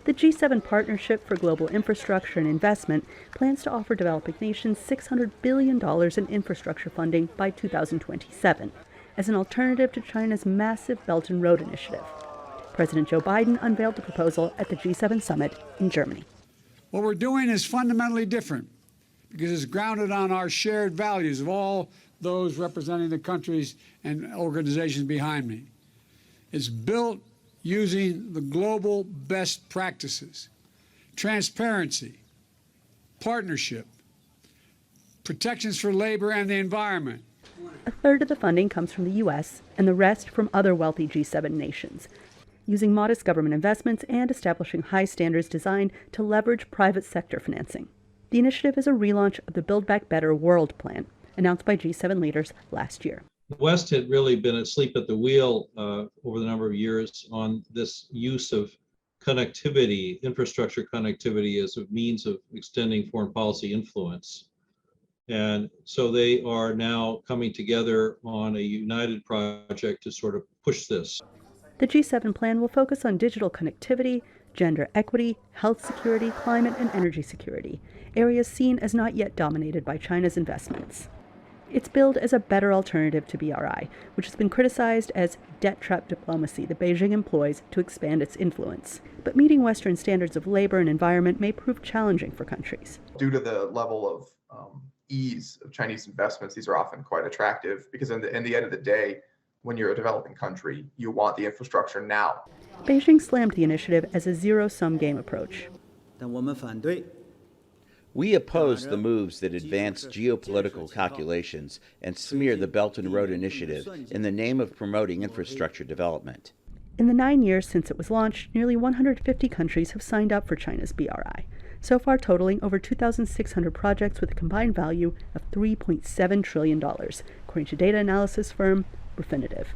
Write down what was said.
The G7 Partnership for Global Infrastructure and Investment plans to offer developing nations $600 billion in infrastructure funding by 2027 as an alternative to China's massive Belt and Road Initiative. President Joe Biden unveiled the proposal at the G7 summit in Germany. What we're doing is fundamentally different because it's grounded on our shared values of all those representing the countries and organizations behind me. It's built using the global best practices, transparency, partnership, protections for labor and the environment. A third of the funding comes from the U.S. and the rest from other wealthy G7 nations, using modest government investments and establishing high standards designed to leverage private sector financing. The initiative is a relaunch of the Build Back Better World Plan, announced by G7 leaders last year. The West had really been asleep at the wheel over the number of years on this use of connectivity, infrastructure connectivity, as a means of extending foreign policy influence. And so they are now coming together on a united project to sort of push this. The G7 plan will focus on digital connectivity, gender equity, health security, climate and energy security, areas seen as not yet dominated by China's investments. It's billed as a better alternative to BRI, which has been criticized as debt trap diplomacy that Beijing employs to expand its influence. But meeting Western standards of labor and environment may prove challenging for countries. Due to the level of ease of Chinese investments, these are often quite attractive because in the end of the day, when you're a developing country, you want the infrastructure now. Beijing slammed the initiative as a zero-sum game approach. We oppose the moves that advance geopolitical calculations and smear the Belt and Road Initiative in the name of promoting infrastructure development. In the 9 years since it was launched, nearly 150 countries have signed up for China's BRI, so far totaling over 2,600 projects with a combined value of $3.7 trillion, according to data analysis firm Refinitiv.